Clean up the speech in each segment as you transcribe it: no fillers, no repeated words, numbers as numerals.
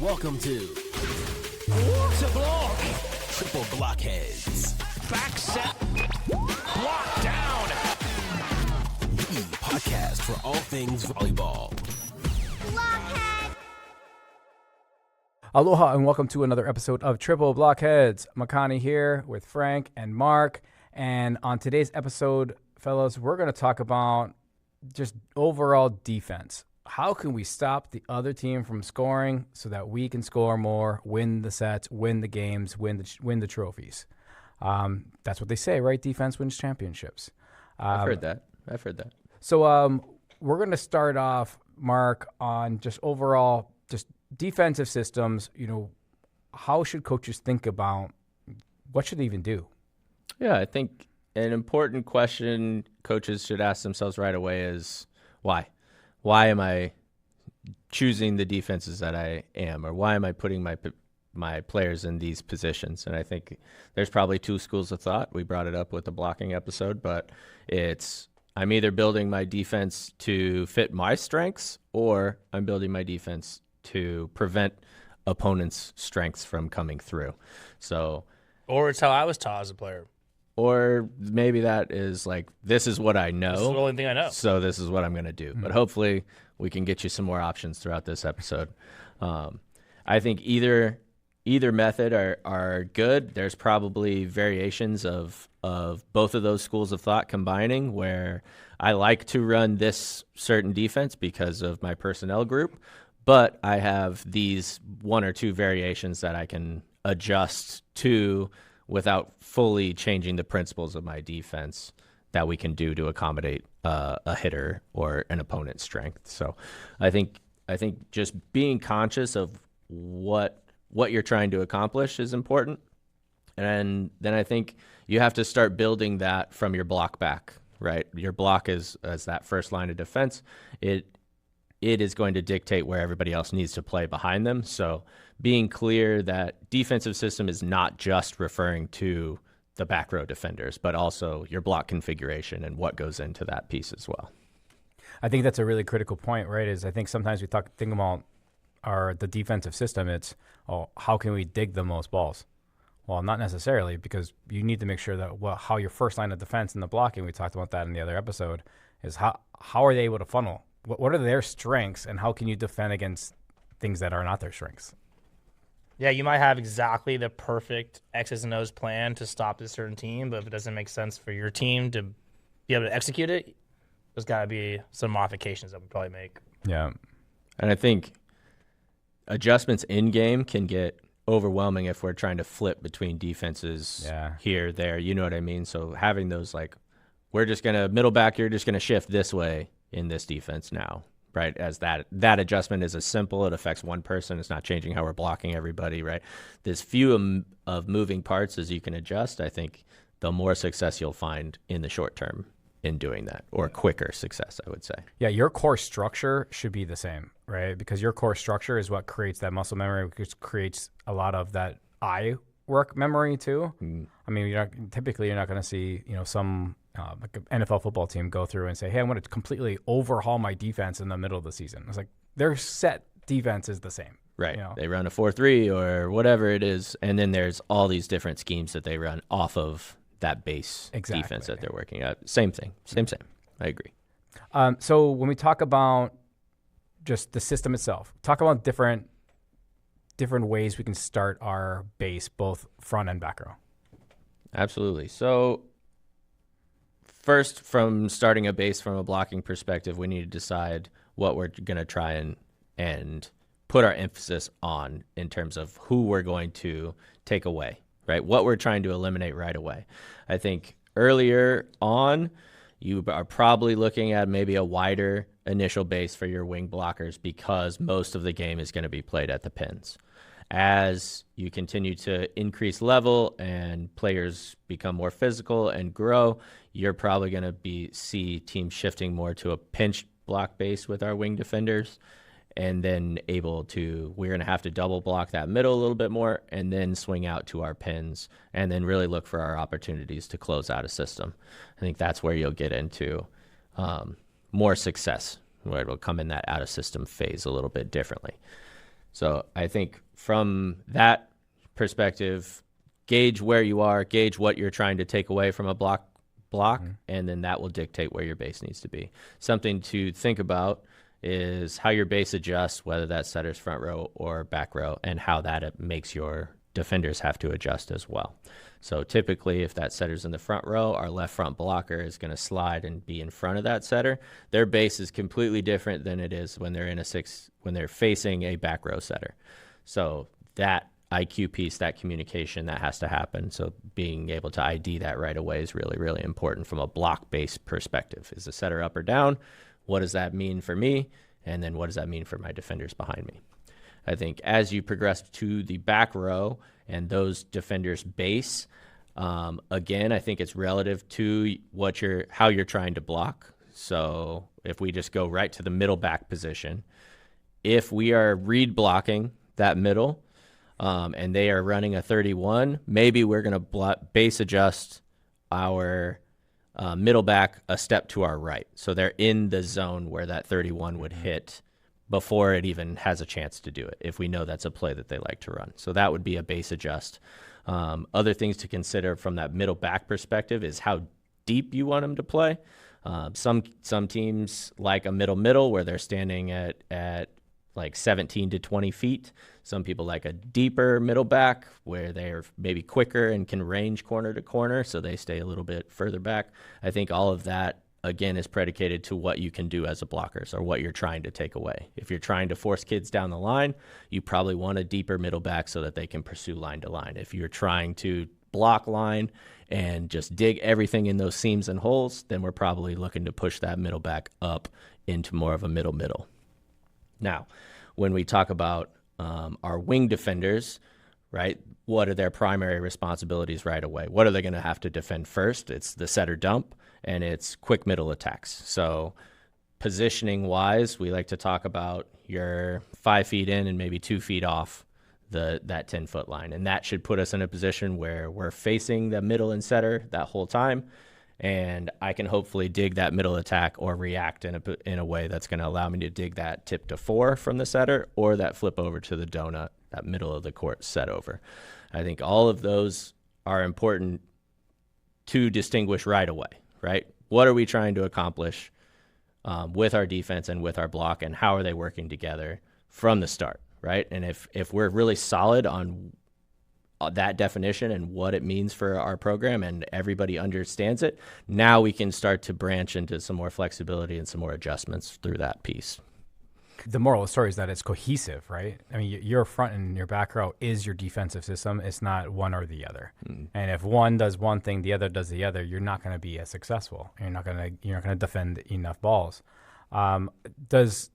Welcome to What a block! Triple Blockheads, Back set, block down. the podcast for all things volleyball. Blockhead! Aloha and welcome to another episode of Triple Blockheads. Makani here with Frank and Marc. And on today's episode, fellas, we're going to talk about just overall defense. How can we stop the other team from scoring so that we can score more, win the sets, win the games, win the trophies? That's what they say, right? Defense wins championships. I've heard that. So we're going to start off, Marc, on just overall just defensive systems. You know, how should coaches think about what should they even do? Yeah, I think an important question coaches should ask themselves right away is why? Why am I choosing the defenses that I am, or why am I putting my players in these positions? And I think there's probably two schools of thought. We brought it up with the blocking episode, but it's I'm either building my defense to fit my strengths, or I'm building my defense to prevent opponents' strengths from coming through. So, or it's how I was taught as a player. or maybe that is like, this is what I know. This is the only thing I know. So this is what I'm going to do. But hopefully we can get you some more options throughout this episode. I think either method are good. There's probably variations of both of those schools of thought combining, where I like to run this certain defense because of my personnel group, but I have these one or two variations that I can adjust to without fully changing the principles of my defense that we can do to accommodate a hitter or an opponent's strength. So I think just being conscious of what you're trying to accomplish is important. And then I think you have to start building that from your block back, right? Your block is as that first line of defense. It is going to dictate where everybody else needs to play behind them. So being clear that defensive system is not just referring to the back row defenders, but also your block configuration and what goes into that piece as well. I think that's a really critical point, right? Is I think sometimes we think about the defensive system. It's, how can we dig the most balls? Well, not necessarily, because you need to make sure that how your first line of defense and the blocking, we talked about that in the other episode, is how are they able to funnel? What are their strengths, and how can you defend against things that are not their strengths? Yeah, you might have exactly the perfect X's and O's plan to stop this certain team, but if it doesn't make sense for your team to be able to execute it, there's got to be some modifications that we probably make. Yeah. And I think adjustments in game can get overwhelming if we're trying to flip between defenses here, there. You know what I mean? So having those, like, we're just going to middle back, you're just going to shift this way in this defense now, right? As that adjustment is as simple, it affects one person. It's not changing how we're blocking everybody, right? There's few of moving parts as you can adjust. I think the more success you'll find in the short term in doing that, or quicker success, I would say. Yeah, your core structure should be the same, right? Because your core structure is what creates that muscle memory, which creates a lot of that eye work memory too. I mean, you're not going to see, some like an NFL football team go through and say, hey, I'm going to completely overhaul my defense in the middle of the season. It's like their set defense is the same. Right. They run a 4-3 or whatever it is, and then there's all these different schemes that they run off of that base defense that they're working at. Same thing. Same. I agree. So when we talk about just the system itself, talk about different ways we can start our base, both front and back row. Absolutely. So first, from starting a base from a blocking perspective, we need to decide what we're going to try and put our emphasis on in terms of who we're going to take away, right? What we're trying to eliminate right away. I think earlier on, you are probably looking at maybe a wider initial base for your wing blockers because most of the game is going to be played at the pins. As you continue to increase level and players become more physical and grow, you're probably going to see teams shifting more to a pinch block base with our wing defenders, and then we're going to have to double block that middle a little bit more and then swing out to our pins and then really look for our opportunities to close out a system. I think that's where you'll get into more success, where it'll come in that out of system phase a little bit differently. So I think from that perspective, gauge where you are, gauge what you're trying to take away from a block, and then that will dictate where your base needs to be. Something to think about is how your base adjusts, whether that's setter's front row or back row, and how that makes your defenders have to adjust as well. So typically, if that setter's in the front row, our left front blocker is going to slide and be in front of that setter. Their base is completely different than it is when they're in when they're facing a back row setter. So that IQ piece, that communication, that has to happen. So being able to ID that right away is really, really important from a block-based perspective. Is the setter up or down? What does that mean for me? And then what does that mean for my defenders behind me? I think as you progress to the back row and those defenders' base, again, I think it's relative to how you're trying to block. So if we just go right to the middle back position, if we are read blocking that middle and they are running a 31, maybe we're going to base adjust our middle back a step to our right. So they're in the zone where that 31 would hit before it even has a chance to do it, if we know that's a play that they like to run. So that would be a base adjust. Other things to consider from that middle back perspective is how deep you want them to play. Some teams like a middle where they're standing at like 17 to 20 feet. Some people like a deeper middle back where they're maybe quicker and can range corner to corner, so they stay a little bit further back. I think all of that, again, is predicated to what you can do as a blockers or what you're trying to take away. If you're trying to force kids down the line, you probably want a deeper middle back so that they can pursue line to line. If you're trying to block line and just dig everything in those seams and holes, then we're probably looking to push that middle back up into more of a middle. Now, when we talk about our wing defenders, right, what are their primary responsibilities right away? What are they going to have to defend first? It's the setter dump, and it's quick middle attacks. So positioning-wise, we like to talk about your 5 feet in and maybe 2 feet off that 10-foot line. And that should put us in a position where we're facing the middle and setter that whole time, and I can hopefully dig that middle attack or react in a way that's going to allow me to dig that tip to 4 from the setter or that flip over to the donut, that middle of the court set over. I think all of those are important to distinguish right away, right? What are we trying to accomplish with our defense and with our block, and how are they working together from the start, right? And if we're really solid on that definition and what it means for our program and everybody understands it, now we can start to branch into some more flexibility and some more adjustments through that piece. The moral of the story is that it's cohesive, right? I mean, your front and your back row is your defensive system. It's not one or the other. And if one does one thing, the other does the other, you're not going to be as successful. You're not going to defend enough balls. Does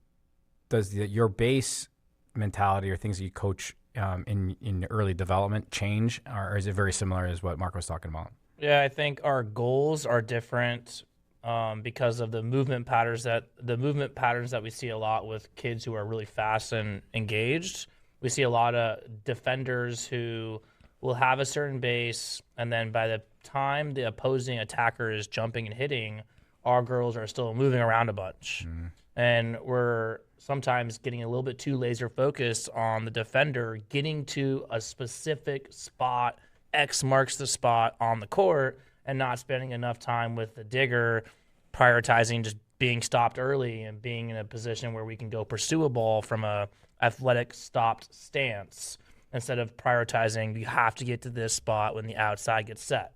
your base mentality or things that you coach in early development change, or is it very similar as what Marc was talking about? Yeah, I think our goals are different because of the movement patterns that we see a lot with kids who are really fast and engaged. We see a lot of defenders who will have a certain base, and then by the time the opposing attacker is jumping and hitting, our girls are still moving around a bunch. And we're sometimes getting a little bit too laser focused on the defender getting to a specific spot, X marks the spot on the court, and not spending enough time with the digger, prioritizing just being stopped early and being in a position where we can go pursue a ball from a athletic stopped stance instead of prioritizing you have to get to this spot when the outside gets set.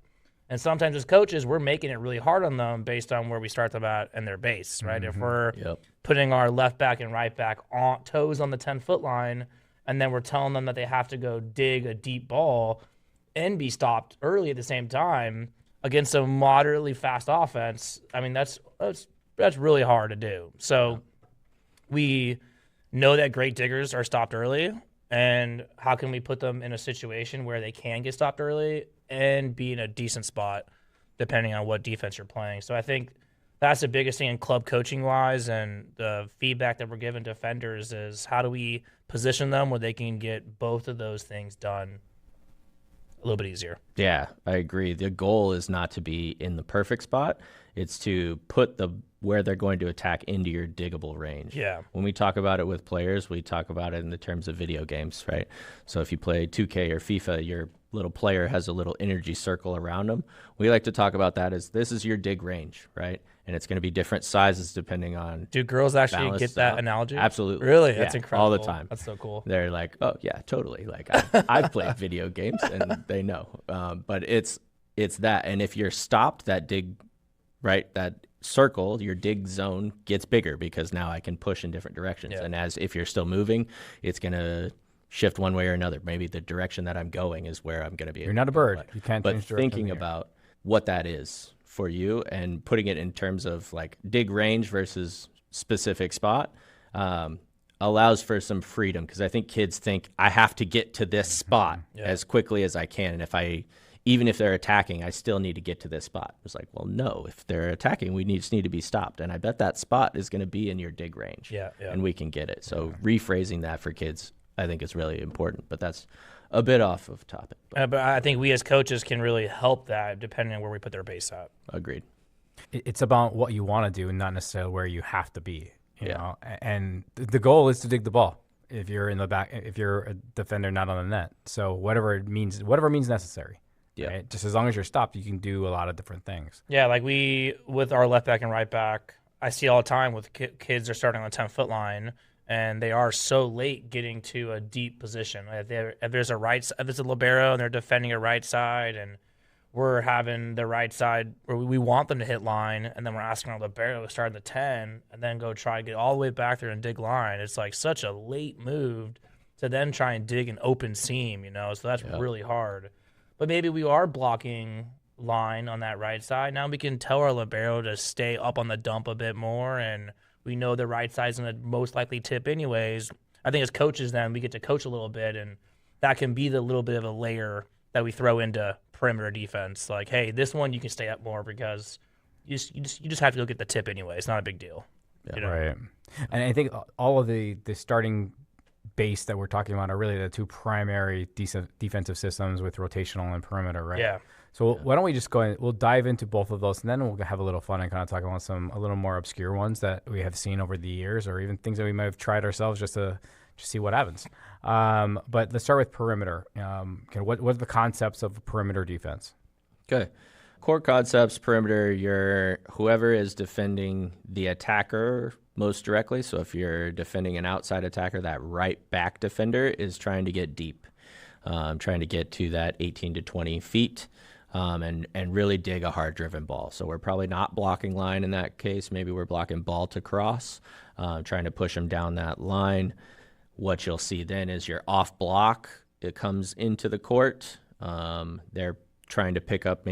And sometimes as coaches, we're making it really hard on them based on where we start them at and their base, right? If we're putting our left back and right back on toes on the 10-foot line, and then we're telling them that they have to go dig a deep ball and be stopped early at the same time against a moderately fast offense, I mean, that's really hard to do. So we know that great diggers are stopped early, and how can we put them in a situation where they can get stopped early and be in a decent spot depending on what defense you're playing. So I think that's the biggest thing in club coaching-wise, and the feedback that we're giving defenders is how do we position them where they can get both of those things done a little bit easier. Yeah, I agree. The goal is not to be in the perfect spot. It's to put where they're going to attack into your diggable range. Yeah. When we talk about it with players, we talk about it in the terms of video games, right? So if you play 2K or FIFA, your little player has a little energy circle around them. We like to talk about that as this is your dig range, right? And it's going to be different sizes depending on. Do girls actually balance get that out. analogy? Absolutely. Really? Yeah, That's incredible. all the time. That's so cool. They're like, oh yeah, totally. Like I've played video games and they know. But it's that. And if you're stopped, that dig, right, that circle, your dig zone gets bigger because now I can push in different directions. Yeah. And if you're still moving, it's going to shift one way or another. Maybe the direction that I'm going is where I'm going to be. You're not a bird. You can't But change direction. thinking about what that is for you and putting it in terms of like dig range versus specific spot allows for some freedom, because I think kids think I have to get to this spot as quickly as I can. And even if they're attacking, I still need to get to this spot. It's like, well, no, if they're attacking, we just need to be stopped. And I bet that spot is going to be in your dig range. Yeah. And we can get it. So rephrasing that for kids, I think is really important. But that's a bit off of topic. But I think we as coaches can really help that depending on where we put their base at. Agreed. It's about what you want to do, not necessarily where you have to be. You Yeah. know, and the goal is to dig the ball. If you're in the back, if you're a defender not on the net, so whatever means necessary. Yeah. Right? Just as long as you're stopped, you can do a lot of different things. Yeah, like with our left back and right back, I see all the time with kids are starting on the 10-foot line, and they are so late getting to a deep position. If there's a libero and they're defending a right side, and we're having the right side where we want them to hit line, and then we're asking our libero to start at the 10 and then go try to get all the way back there and dig line. It's like such a late move to then try and dig an open seam, so that's really hard. But maybe we are blocking line on that right side. Now we can tell our libero to stay up on the dump a bit more, and we know the right side's going to most likely tip anyways. I think as coaches then we get to coach a little bit, and that can be the little bit of a layer that we throw into perimeter defense. Like, hey, this one you can stay up more because you just have to go get the tip anyway. It's not a big deal. Right. And I think all of the starting base that we're talking about are really the two primary defensive systems with rotational and perimeter, right? Yeah. So why don't we just we'll dive into both of those, and then we'll have a little fun and kind of talk about some a little more obscure ones that we have seen over the years, or even things that we might have tried ourselves just to see what happens. But let's start with perimeter. What are the concepts of perimeter defense? Okay. Core concepts, perimeter, whoever is defending the attacker most directly. So if you're defending an outside attacker, that right back defender is trying to get deep, trying to get to that 18 to 20 feet. And really dig a hard-driven ball. So we're probably not blocking line in that case. Maybe we're blocking ball to cross, trying to push them down that line. What you'll see then is your off block. It comes into the court. They're trying to pick up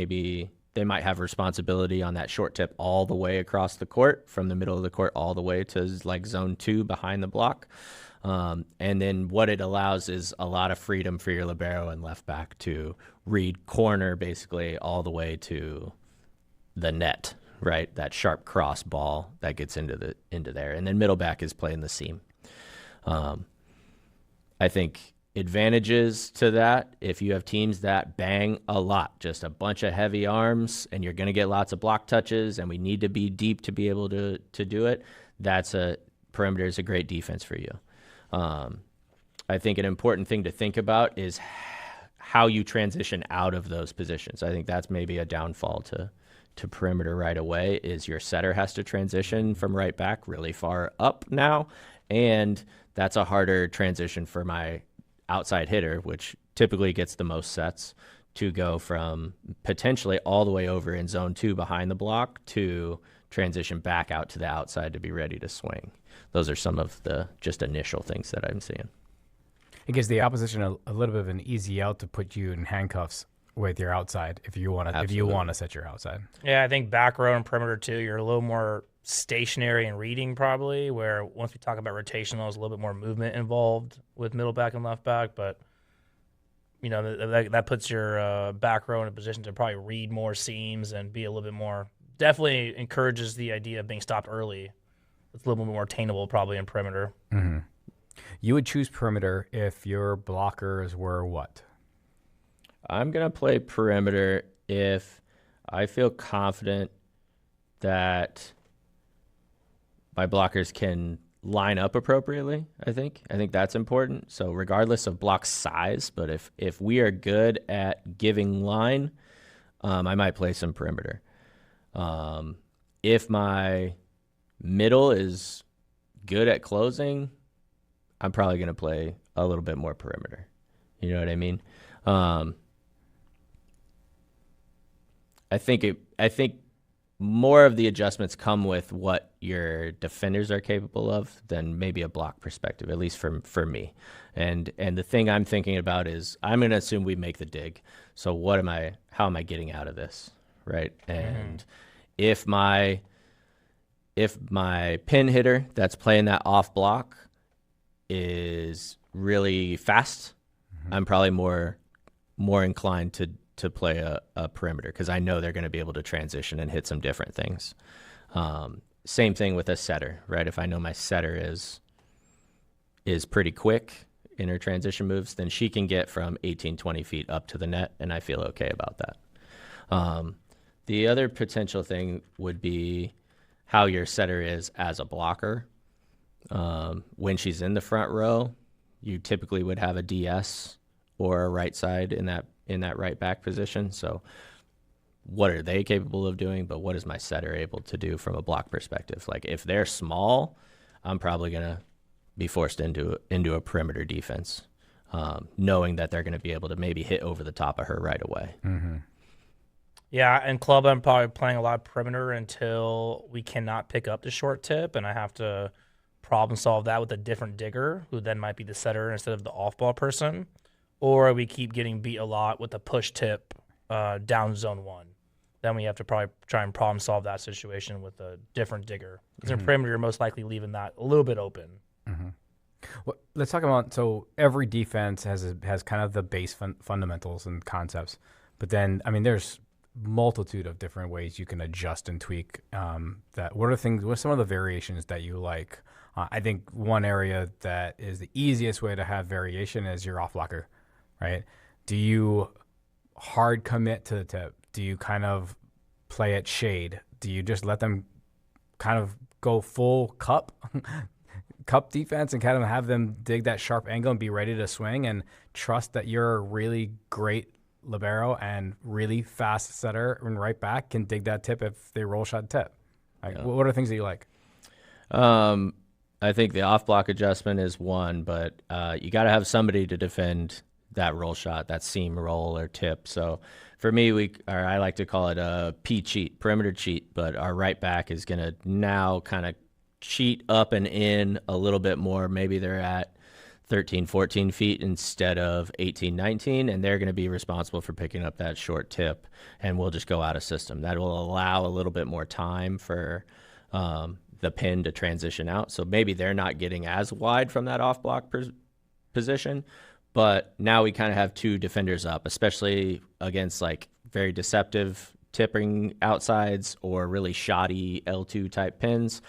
they might have responsibility on that short tip all the way across the court, from the middle of the court all the way to like zone 2 behind the block. And then what it allows is a lot of freedom for your libero and left back to read corner basically all the way to the net, right? That sharp cross ball that gets into there. And then middle back is playing the seam. I think advantages to that, if you have teams that bang a lot, just a bunch of heavy arms, and you're going to get lots of block touches, and we need to be deep to be able to do it, perimeter is a great defense for you. I think an important thing to think about is how you transition out of those positions. I think that's maybe a downfall to perimeter right away, is your setter has to transition from right back really far up now, and that's a harder transition for my outside hitter, which typically gets the most sets, to go from potentially all the way over in zone 2 behind the block to transition back out to the outside to be ready to swing. Those are some of the just initial things that I'm seeing. It gives the opposition a little bit of an easy out to put you in handcuffs with your outside if you want to set your outside. Yeah, I think back row and perimeter too, you're a little more stationary and reading probably, where once we talk about rotational, there's a little bit more movement involved with middle back and left back, but that puts your back row in a position to probably read more seams and be a little bit more, definitely encourages the idea of being stopped early. It's a little bit more attainable probably in perimeter. Mm-hmm. You would choose perimeter if your blockers were what? I'm going to play perimeter if I feel confident that my blockers can line up appropriately. I think that's important. So regardless of block size, but if we are good at giving line, I might play some perimeter. If my middle is good at closing, I'm probably going to play a little bit more perimeter. You know what I mean? I think more of the adjustments come with what your defenders are capable of than maybe a block perspective, at least for me. And the thing I'm thinking about is I'm going to assume we make the dig. So how am I getting out of this, right? And if my pin hitter that's playing that off block is really fast, I'm probably more inclined to play a perimeter because I know they're going to be able to transition and hit some different things. Same thing with a setter, right? If I know my setter is pretty quick in her transition moves, then she can get from 18, 20 feet up to the net, and I feel okay about that. The other potential thing would be how your setter is as a blocker. When she's in the front row, you typically would have a DS or a right side in that right back position. So what are they capable of doing, but what is my setter able to do from a block perspective? Like if they're small, I'm probably going to be forced into a perimeter defense, knowing that they're going to be able to maybe hit over the top of her right away. Mm-hmm. Yeah, in club, I'm probably playing a lot of perimeter until we cannot pick up the short tip, and I have to problem solve that with a different digger, who then might be the setter instead of the off-ball person. Or we keep getting beat a lot with a push tip down zone 1. Then we have to probably try and problem solve that situation with a different digger. Because in perimeter, you're most likely leaving that a little bit open. Mm-hmm. Well, let's talk about, so every defense has kind of the base fundamentals and concepts. But then, I mean, there's multitude of different ways you can adjust and tweak that. What are some of the variations that you like? I think one area that is the easiest way to have variation is your off blocker. Right? Do you hard commit to the tip? Do you kind of play it shade? Do you just let them kind of go full cup defense and kind of have them dig that sharp angle and be ready to swing and trust that you're a really great libero and really fast setter and right back can dig that tip if they roll shot tip? Like, Yeah. What are things that you like? I think the off block adjustment is one, but you got to have somebody to defend that roll shot, that seam roll or tip. So for me, I like to call it a P cheat, perimeter cheat, but our right back is going to now kind of cheat up and in a little bit more. Maybe they're at 13, 14 feet instead of 18, 19, and they're going to be responsible for picking up that short tip, and we'll just go out of system. That will allow a little bit more time for the pin to transition out. So maybe they're not getting as wide from that off block position, but now we kind of have two defenders up, especially against like very deceptive tipping outsides or really shoddy L2 type pins.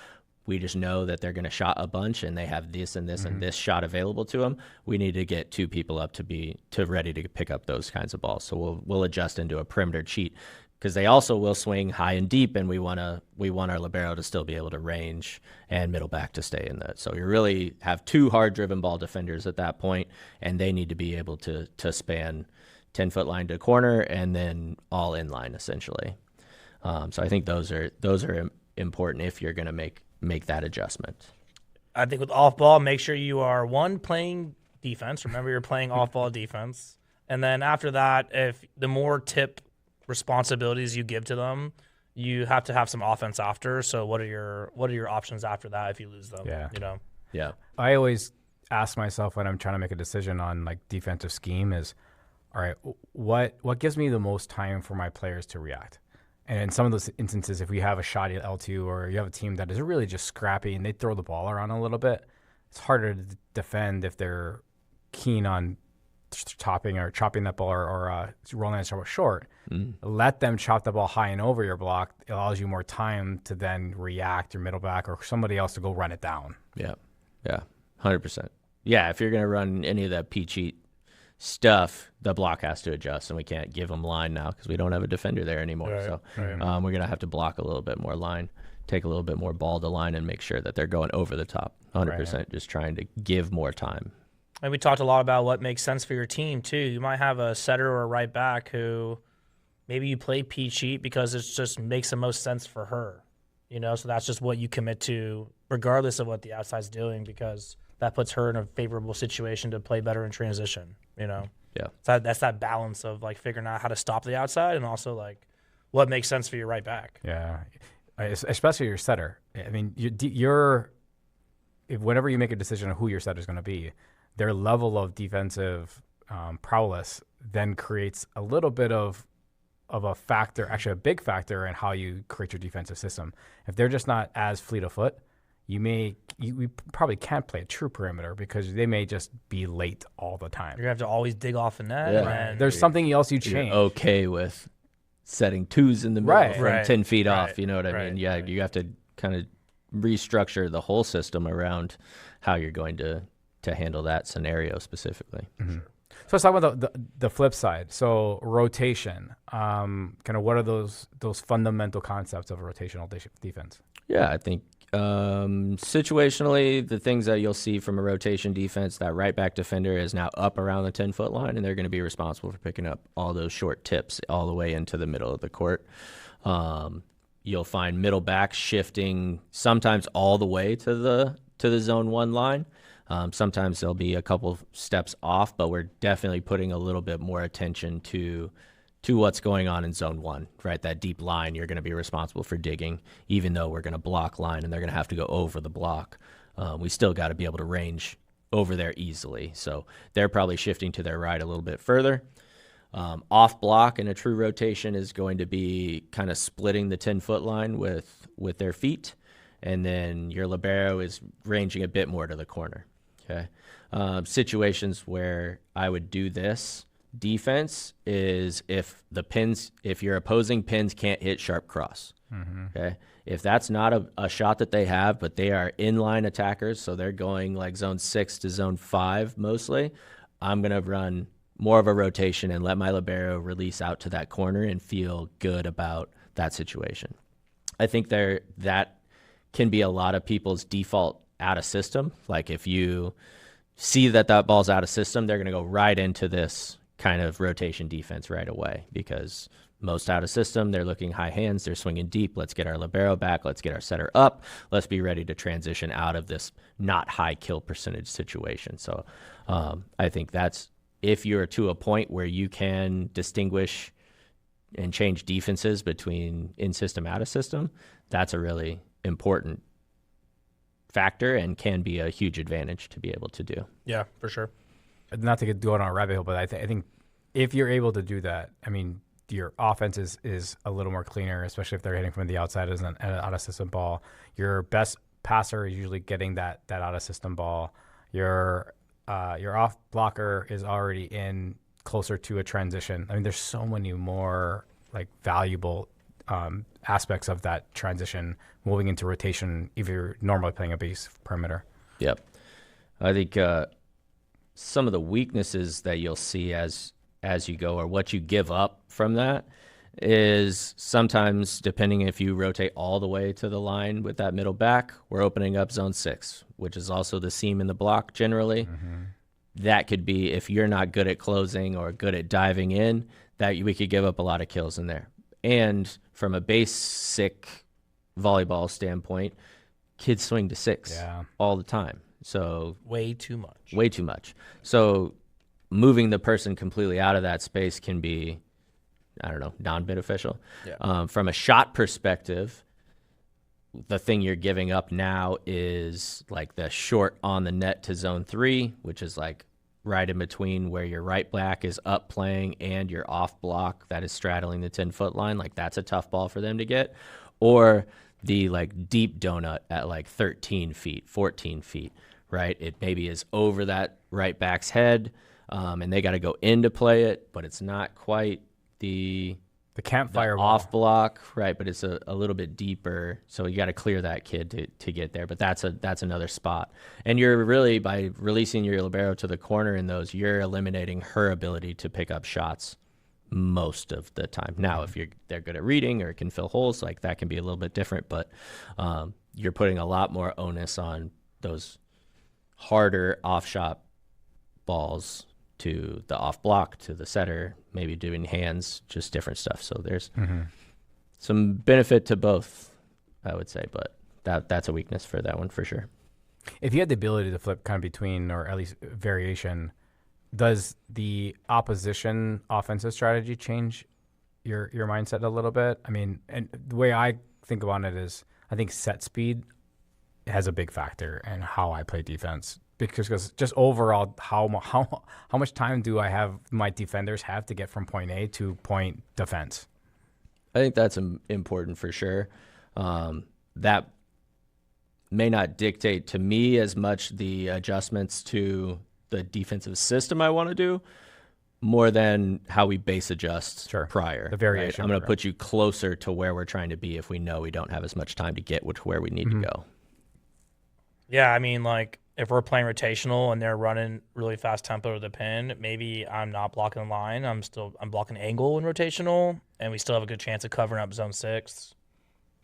We just know that they're going to shot a bunch and they have this and this and this shot available to them. We need to get two people up to ready to pick up those kinds of balls. So we'll adjust into a perimeter cheat because they also will swing high and deep, and we want our libero to still be able to range and middle back to stay in that. So you really have two hard driven ball defenders at that point, and they need to be able to span 10-foot line to corner and then all in line essentially. So I think those are important if you're going to make that adjustment. I think with off ball, make sure you are playing defense. Remember, you're playing off ball defense, and then after that, if the more tip responsibilities you give to them, you have to have some offense after. So what are your options after that if you lose them? Yeah. Yeah. I always ask myself when I'm trying to make a decision on like defensive scheme is, all right, what gives me the most time for my players to react? And in some of those instances, if we have a shoddy L2 or you have a team that is really just scrappy and they throw the ball around a little bit, it's harder to defend if they're keen on chopping that ball or rolling it short. Let them chop the ball high and over your block. It allows you more time to then react, your middle back or somebody else to go run it down. Yeah. 100%. Yeah, if you're going to run any of that P cheat stuff, the block has to adjust, and we can't give them line now because we don't have a defender there anymore. Right, So right. we're going to have to block a little bit more line, take a little bit more ball to line, and make sure that they're going over the top. 100% just trying to give more time. And we talked a lot about what makes sense for your team, too. You might have a setter or a right back who maybe you play P cheat because it just makes the most sense for her. So that's just what you commit to regardless of what the outside's doing, because that puts her in a favorable situation to play better in transition, Yeah. So that's that balance of, like, figuring out how to stop the outside and also, like, what makes sense for your right back. Yeah, especially your setter. I mean, whenever you make a decision on who your setter is going to be, their level of defensive prowess then creates a little bit of a factor, actually a big factor in how you create your defensive system. If they're just not as fleet of foot, we probably can't play a true perimeter because they may just be late all the time. You're going to have to always dig off the net. Yeah. And There's something else you change. You're okay with setting twos in the middle from Right. 10 feet off. Right. You know what I mean? Right. Yeah, you have to kind of restructure the whole system around how you're going to handle that scenario specifically. Mm-hmm. So let's talk about the flip side. So rotation, kind of what are those fundamental concepts of a rotational defense? Yeah, I think situationally, the things that you'll see from a rotation defense, that right back defender is now up around the 10-foot line, and they're going to be responsible for picking up all those short tips all the way into the middle of the court. You'll find middle back shifting sometimes all the way to the zone 1 line. Sometimes they'll be a couple steps off, but we're definitely putting a little bit more attention to what's going on in zone 1, right? That deep line, you're going to be responsible for digging, even though we're going to block line and they're going to have to go over the block. We still got to be able to range over there easily. So they're probably shifting to their right a little bit further. Off block in a true rotation is going to be kind of splitting the 10-foot line with their feet. And then your libero is ranging a bit more to the corner. Okay. Situations where I would do this defense is if your opposing pins can't hit sharp cross. Okay. If that's not a shot that they have, but they are inline attackers, so they're going like zone 6 to zone 5 mostly, I'm going to run more of a rotation and let my libero release out to that corner and feel good about that situation. I think that can be a lot of people's default out of system. Like if you see that ball's out of system, they're going to go right into this kind of rotation defense right away because most out of system, they're looking high hands, they're swinging deep. Let's get our libero back. Let's get our setter up. Let's be ready to transition out of this not high kill percentage situation. So I think that's if you're to a point where you can distinguish and change defenses between in system, out of system, that's a really important factor and can be a huge advantage to be able to do. Yeah, for sure. Not to go on a rabbit hole, but I think if you're able to do that, I mean, your offense is a little more cleaner, especially if they're hitting from the outside as an out of system ball. Your best passer is usually getting that out of system ball. Your off blocker is already in closer to a transition. I mean, there's so many more like valuable aspects of that transition moving into rotation if you're normally playing a base perimeter. Yep. I think some of the weaknesses that you'll see as you go or what you give up from that is sometimes, depending if you rotate all the way to the line with that middle back, we're opening up zone 6, which is also the seam in the block generally. That could be, if you're not good at closing or good at diving in, that we could give up a lot of kills in there. And from a basic volleyball standpoint, kids swing to 6 all the time. So way too much. So moving the person completely out of that space can be, I don't know, non-beneficial. Yeah. From a shot perspective, the thing you're giving up now is like the short on the net to zone 3, which is like right in between where your right back is up playing and your off block that is straddling the 10-foot line. Like that's a tough ball for them to get. Or the like deep donut at like 13 feet, 14 feet, right? It maybe is over that right back's head, and they got to go in to play it, but it's not quite the The campfire ball. off block, right? But it's a little bit deeper, so you got to clear that kid to get there. But that's another spot, and you're really, by releasing your libero to the corner in those, you're eliminating her ability to pick up shots most of the time. Now, if they're good at reading or can fill holes, like that can be a little bit different. But you're putting a lot more onus on those harder off shot balls to the off block, to the setter, maybe doing hands, just different stuff. So there's some benefit to both, I would say, but that's a weakness for that one for sure. If you had the ability to flip kind of between, or at least variation, does the opposition offensive strategy change your mindset a little bit? I mean, and the way I think about it is, I think set speed has a big factor in how I play defense. Because just overall, how much time do I have my defenders have to get from point A to point defense? I think that's important for sure. That may not dictate to me as much the adjustments to the defensive system I want to do, more than how we base adjust prior. The variation. Right? I'm going to put you closer to where we're trying to be if we know we don't have as much time to get to where we need to go. Yeah, I mean, like, if we're playing rotational and they're running really fast tempo to the pin, maybe I'm not blocking line. I'm blocking angle in rotational, and we still have a good chance of covering up zone 6.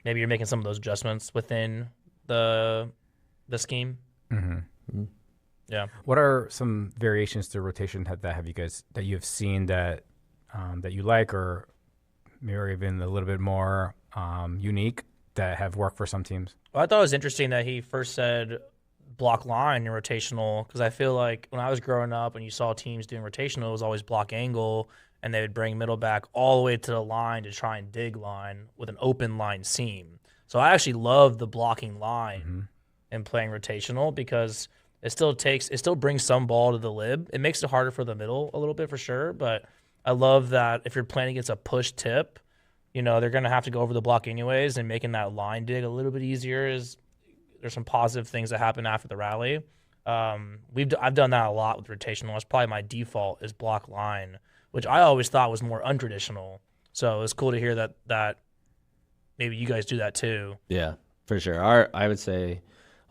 Maybe you're making some of those adjustments within the scheme. Yeah. What are some variations to rotation that you've seen that you like, or maybe even a little bit more unique, that have worked for some teams? Well, I thought it was interesting that he first said block line in rotational, because I feel like when I was growing up and you saw teams doing rotational, it was always block angle, and they would bring middle back all the way to the line to try and dig line with an open line seam. So I actually love the blocking line in playing rotational, because it still brings some ball to the lib. It makes it harder for the middle a little bit for sure, but I love that if you're playing against a push tip, they're going to have to go over the block anyways, and making that line dig a little bit easier there's some positive things that happen after the rally. I've done that a lot with rotational. It's probably my default is block line, which I always thought was more untraditional. So it's cool to hear that maybe you guys do that too. Yeah, for sure. I would say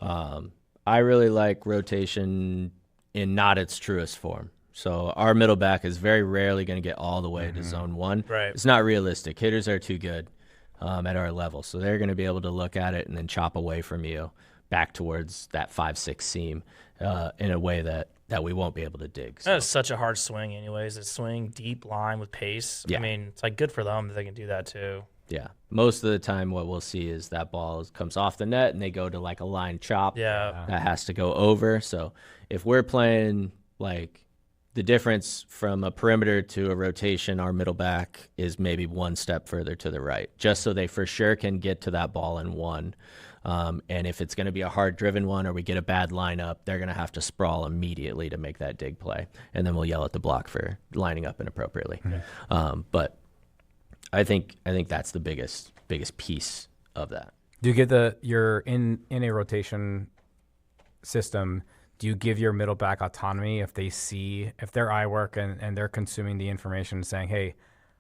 I really like rotation in not its truest form. So our middle back is very rarely going to get all the way to zone 1. Right. It's not realistic. Hitters are too good at our level. So they're going to be able to look at it and then chop away from you back towards that 5-6 seam in a way that we won't be able to dig. So. That's such a hard swing anyways. It's swing deep line with pace. Yeah. I mean, it's like good for them that they can do that too. Yeah. Most of the time what we'll see is that ball comes off the net and they go to like a line chop. Yeah. That has to go over. So if we're playing like the difference from a perimeter to a rotation, our middle back is maybe one step further to the right, just so they for sure can get to that ball in one. And if it's going to be a hard-driven one or we get a bad lineup, they're going to have to sprawl immediately to make that dig play. And then we'll yell at the block for lining up inappropriately. But I think that's the biggest piece of that. Do you get you're in a rotation system, do you give your middle back autonomy if their eye work and they're consuming the information and saying, hey,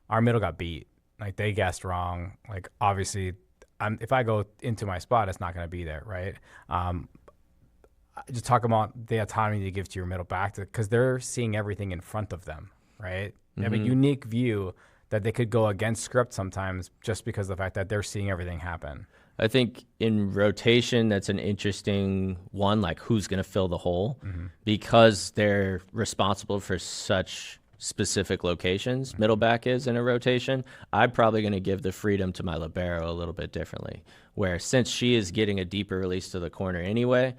our middle got beat, like they guessed wrong, like obviously if I go into my spot, it's not going to be there, right? Just talk about the autonomy you give to your middle back, because they're seeing everything in front of them, right? They have a unique view that they could go against script sometimes just because of the fact that they're seeing everything happen. I think in rotation, that's an interesting one, like who's going to fill the hole, because they're responsible for such specific locations. Middle back is in a rotation. I'm probably going to give the freedom to my libero a little bit differently, where since she is getting a deeper release to the corner anyway,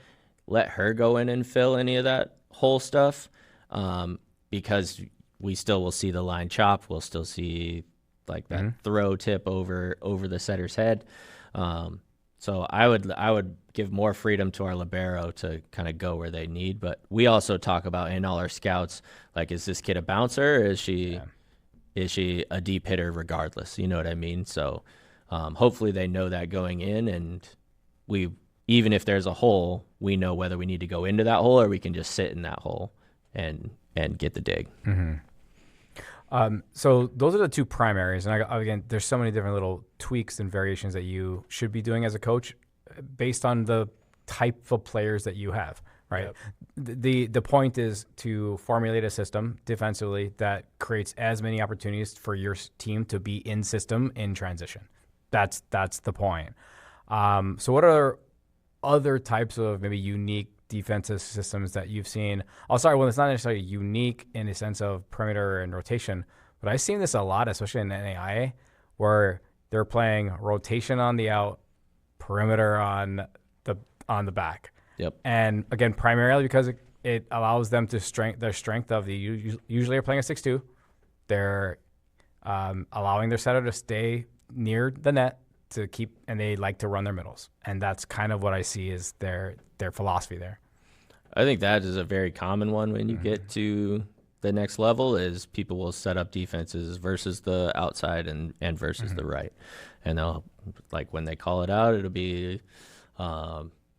let her go in and fill any of that hole stuff, because we still will see the line chop. We'll still see like that throw tip over the setter's head. So I would give more freedom to our libero to kind of go where they need. But we also talk about in all our scouts, like, is this kid a bouncer or is she a deep hitter regardless? You know what I mean? So hopefully they know that going in, and even if there's a hole, we know whether we need to go into that hole or we can just sit in that hole and get the dig. So those are the two primaries, and again, there's so many different little tweaks and variations that you should be doing as a coach, based on the type of players that you have. Right. Yep. The point is to formulate a system defensively that creates as many opportunities for your team to be in system in transition. That's the point. So what are other types of maybe unique defensive systems that you've seen? I'll start with, it's not necessarily unique in the sense of perimeter and rotation, but I've seen this a lot, especially in NAIA, where they're playing rotation on the out, perimeter on the back. Yep. And again, primarily because it allows them to their strength of usually are playing a 6-2. They're allowing their setter to stay near the net to keep, and they like to run their middles. And that's kind of what I see is their philosophy there. I think that is a very common one when you get to the next level, is people will set up defenses versus the outside and versus the right. And they'll, like, when they call it out, it'll be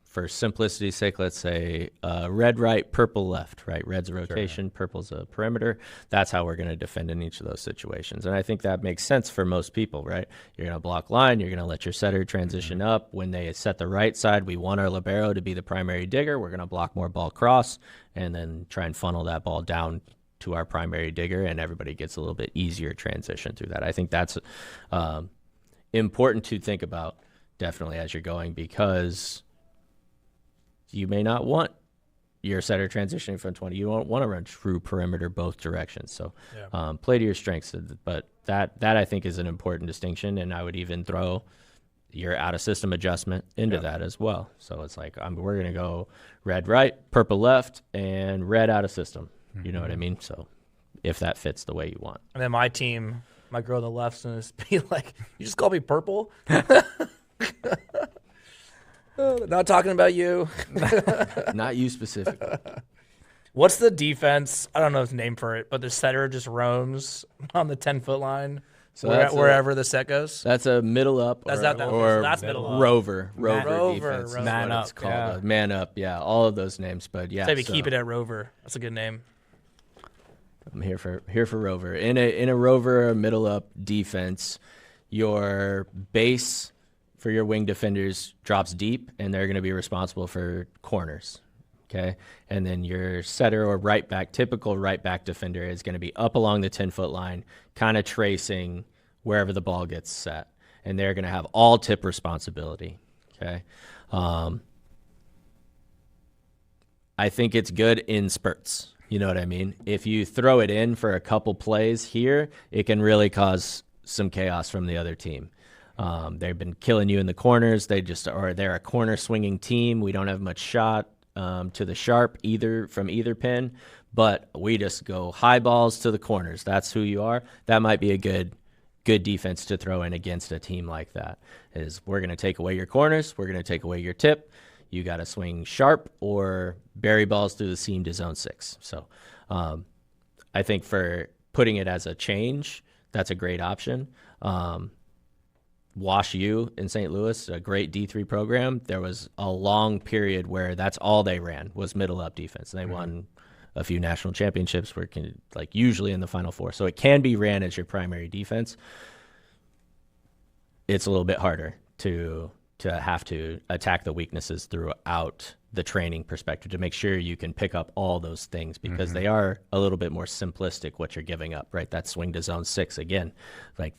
for simplicity's sake, let's say red right, purple left, right? Red's a rotation, purple's a perimeter. That's how we're going to defend in each of those situations. And I think that makes sense for most people, right? You're going to block line. You're going to let your setter transition up. When they set the right side, we want our libero to be the primary digger. We're going to block more ball cross and then try and funnel that ball down to our primary digger, and everybody gets a little bit easier transition through that. I think that's important to think about definitely as you're going, because you may not want your setter transitioning from 20. You don't want to run true perimeter both directions. So play to your strengths. But that I think is an important distinction, and I would even throw your out-of-system adjustment into that as well. So it's like we're going to go red right, purple left, and red out-of-system. You know what I mean? So if that fits the way you want. And then my team, my girl on the left's going to be like, you just call me purple? Not talking about you. Not you specifically. What's the defense? I don't know the name for it, but the setter just roams on the 10-foot line, so wherever the set goes. That's a middle up that's middle up. Rover Rover. defense. Man up. It's called. Man up, yeah. All of those names, but yeah. So maybe keep it at Rover. That's a good name. I'm here for Rover. In a Rover middle up defense, your base for your wing defenders drops deep, and they're going to be responsible for corners, okay? And then your setter or right back, typical right back defender, is going to be up along the 10-foot line, kind of tracing wherever the ball gets set. And they're going to have all tip responsibility, okay? I think it's good in spurts. You know what I mean? If you throw it in for a couple plays here, it can really cause some chaos from the other team. They've been killing you in the corners. They're a corner swinging team. We don't have much shot to the sharp from either pin, but we just go high balls to the corners. That's who you are. That might be a good defense to throw in against a team like that. Is we're going to take away your corners. We're going to take away your tip. You got to swing sharp or bury balls through the seam to zone 6. So I think for putting it as a change, that's a great option. Wash U in St. Louis, a great D3 program. There was a long period where that's all they ran was middle up defense. And they won a few national championships usually in the Final Four. So it can be ran as your primary defense. It's a little bit harder to have to attack the weaknesses throughout the training perspective to make sure you can pick up all those things, because they are a little bit more simplistic what you're giving up, right? That swing to zone 6 again,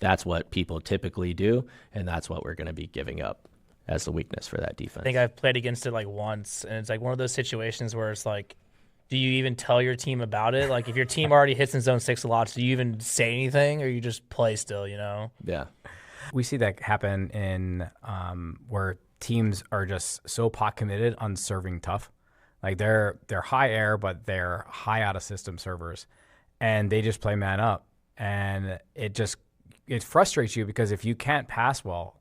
that's what people typically do, and that's what we're going to be giving up as the weakness for that defense. I think I've played against it once, and it's one of those situations where it's do you even tell your team about it? If your team already hits in zone 6 a lot, do you even say anything, or you just play still, Yeah. We see that happen in where teams are just so pot committed on serving tough. They're high air, but they're high out of system servers, and they just play man up. And it frustrates you, because if you can't pass well,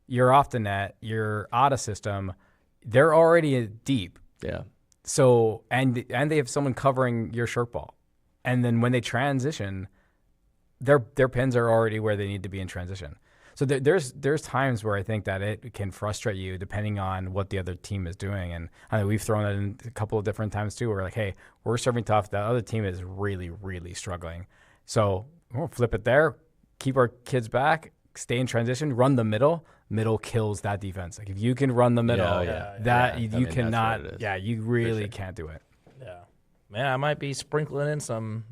you're off the net, you're out of system, they're already deep. Yeah. So and they have someone covering your short ball, and then when they transition, their pins are already where they need to be in transition. So there's times where I think that it can frustrate you depending on what the other team is doing. And I mean, we've thrown it in a couple of different times too. We're hey, we're serving tough. The other team is really, really struggling. So we'll flip it there, keep our kids back, stay in transition, run the middle. Middle kills that defense. Like if you can run the middle, you That's cannot. what it is. Yeah, you really can't do it. Yeah, man, I might be sprinkling in some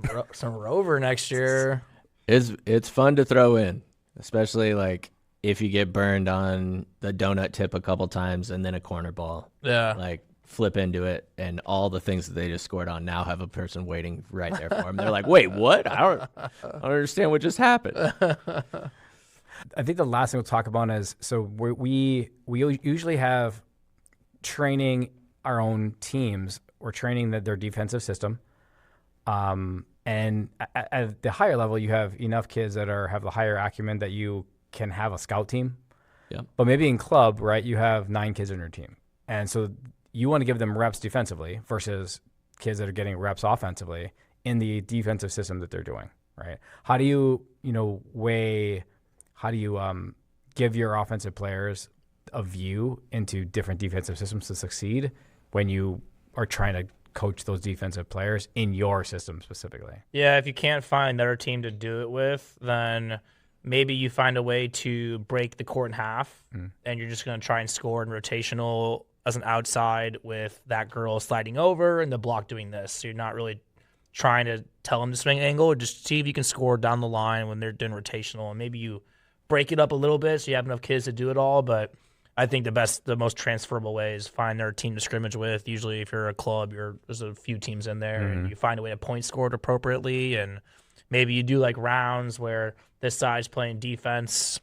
rover next year. It's fun to throw in, especially like if you get burned on the donut tip a couple times and then a corner ball. Yeah, Like flip into it, and all the things that they just scored on now have a person waiting right there for them. They're like, wait, what? I don't understand what just happened. I think the last thing we'll talk about is we usually have training our own teams. We're training their defensive system, and at the higher level, you have enough kids that have the higher acumen that you can have a scout team. Yeah. But maybe in club, right, you have 9 kids on your team, and so you want to give them reps defensively versus kids that are getting reps offensively in the defensive system that they're doing. Right? How do you give your offensive players a view into different defensive systems to succeed when you are trying to coach those defensive players in your system specifically? Yeah, if you can't find another team to do it with, then maybe you find a way to break the court in half, and you're just going to try and score in rotational as an outside with that girl sliding over and the block doing this. So you're not really trying to tell them to swing angle, just see if you can score down the line when they're doing rotational, and maybe you break it up a little bit so you have enough kids to do it all. But I think the most transferable way is find their team to scrimmage with. Usually if you're a club, there's a few teams in there, and you find a way to point score it appropriately, and maybe you do like rounds where this side's playing defense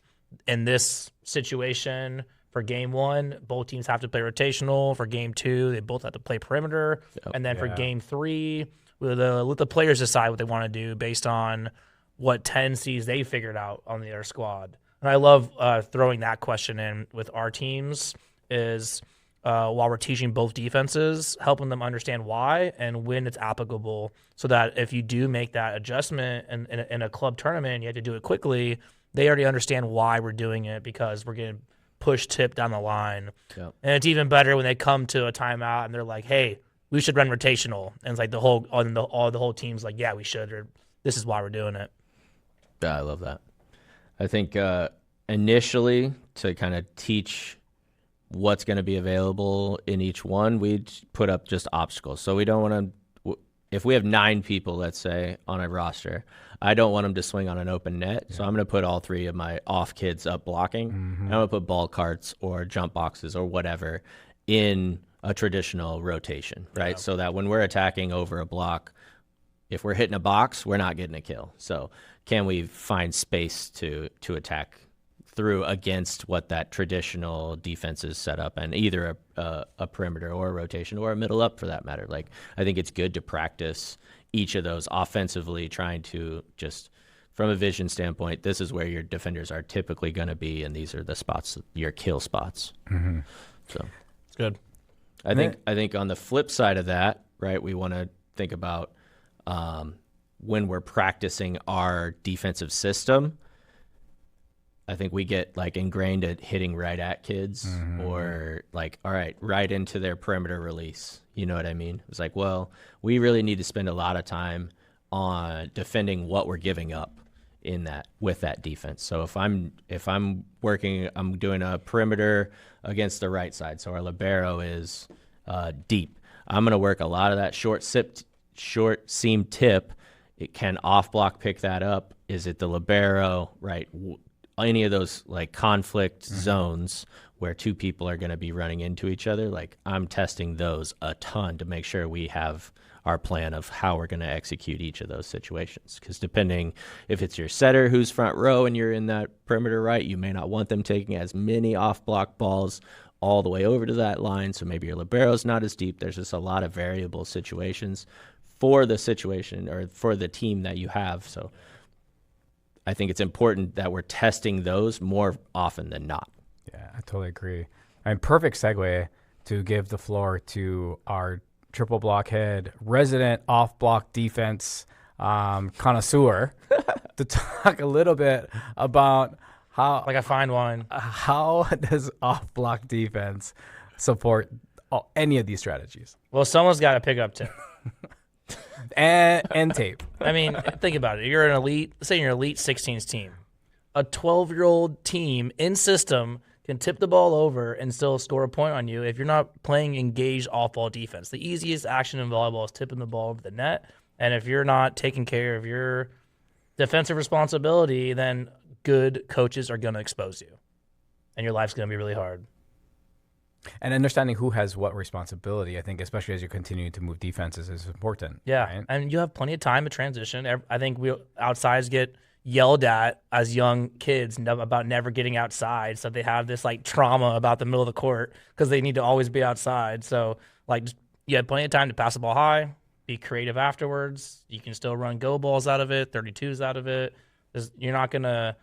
in this situation. For game 1, both teams have to play rotational. For game 2, they both have to play perimeter. And then for game 3, let the players decide what they want to do based on what tendencies they figured out on their squad. And I love throwing that question in with our teams is while we're teaching both defenses, helping them understand why and when it's applicable, so that if you do make that adjustment in a club tournament, you have to do it quickly, they already understand why we're doing it, because we're getting push tip down the line. Yep. And it's even better when they come to a timeout and they're like, hey, we should run rotational. And it's like the whole team's like, yeah, we should, or this is why we're doing it. Yeah, I love that. I think initially to kind of teach what's going to be available in each one, we put up just obstacles. So we don't want to, if we have 9 people, let's say, on a roster, I don't want them to swing on an open net. So I'm going to put all 3 of my off kids up blocking. And I'm going to put ball carts or jump boxes or whatever in a traditional rotation, right? Yeah. So that when we're attacking over a block, if we're hitting a box, we're not getting a kill. So can we find space to attack through against what that traditional defense is set up, and either a perimeter or a rotation or a middle up for that matter. Like, I think it's good to practice each of those offensively, trying to just, from a vision standpoint, this is where your defenders are typically going to be, and these are the spots, your kill spots. So it's good. I think on the flip side of that, right, we want to think about when we're practicing our defensive system. I think we get like ingrained at hitting right at kids, or like, all right, right into their perimeter release. You know what I mean? It's like, well, we really need to spend a lot of time on defending what we're giving up in that, with that defense. So if I'm working, I'm doing a perimeter against the right side. So our libero is deep. I'm going to work a lot of that short seam tip. It can off block pick that up. Is it the libero, right? Any of those like conflict zones where 2 people are going to be running into each other, like I'm testing those a ton to make sure we have our plan of how we're going to execute each of those situations. Because depending if it's your setter who's front row and you're in that perimeter right, you may not want them taking as many off block balls all the way over to that line. So maybe your libero's not as deep. There's just a lot of variable situations for the situation or for the team that you have. So I think it's important that we're testing those more often than not. Yeah, I totally agree. And perfect segue to give the floor to our triple blockhead resident off block defense connoisseur to talk a little bit about how, like a fine wine, how does off block defense support any of these strategies? Well, someone's got to pick up tip. and tape. I mean, think about it. You're an elite, say you're an elite 16s team. A 12-year-old team in system can tip the ball over and still score a point on you if you're not playing engaged off-ball defense. The easiest action in volleyball is tipping the ball over the net. And if you're not taking care of your defensive responsibility, then good coaches are going to expose you. And your life's going to be really hard. And understanding who has what responsibility, I think, especially as you continue to move defenses, is important. Yeah, right? and you have plenty of time to transition. I think we outsides get yelled at as young kids about never getting outside, so they have this like trauma about the middle of the court because they need to always be outside. So like, you have plenty of time to pass the ball high, be creative afterwards. You can still run go balls out of it, 32s out of it. You're not gonna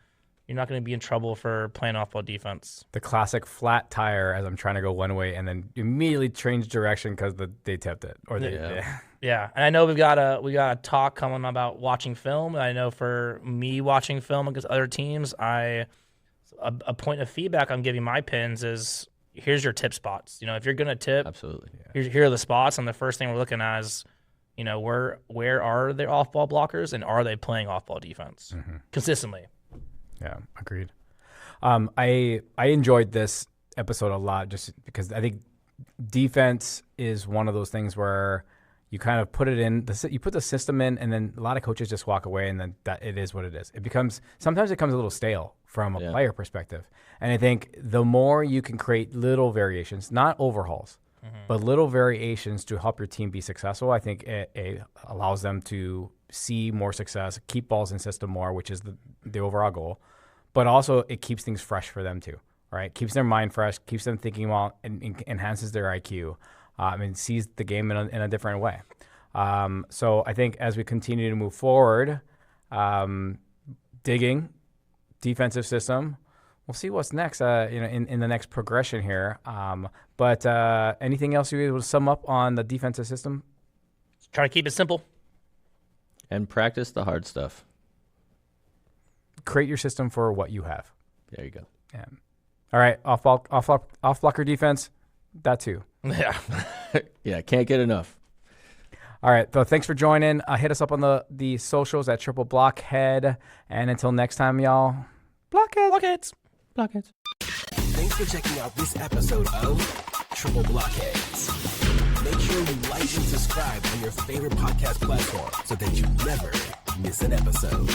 be in trouble for playing off-ball defense. The classic flat tire as I'm trying to go one way and then immediately change direction because they tipped it. Or they, Yeah, and I know we got a talk coming about watching film. I know for me watching film against other teams, a point of feedback I'm giving my pins is here's your tip spots. You know, if you're gonna tip, Absolutely. here are the spots, and the first thing we're looking at is, you know, where are their off-ball blockers and are they playing off-ball defense consistently? Yeah, agreed. I enjoyed this episode a lot just because I think defense is one of those things where you kind of put it in, you put the system in, and then a lot of coaches just walk away, and then that it is what it is. Sometimes it becomes a little stale from a player perspective. And I think the more you can create little variations, not overhauls, but little variations to help your team be successful, I think it allows them to see more success, keep balls in system more, which is the overall goal. But also it keeps things fresh for them too, right? Keeps their mind fresh, keeps them thinking well, and enhances their IQ. And sees the game in a different way. So I think as we continue to move forward, digging defensive system, we'll see what's next. In the next progression here. But anything else you able to sum up on the defensive system? Try to keep it simple and practice the hard stuff. Create your system for what you have. There you go. Yeah. All right, off blocker defense. That too. Yeah. Yeah, can't get enough. All right, so thanks for joining. Hit us up on the socials at Triple Blockhead. And until next time, y'all, Blockheads. Thanks for checking out this episode of Triple Blockheads. Make sure you like and subscribe on your favorite podcast platform so that you never miss an episode.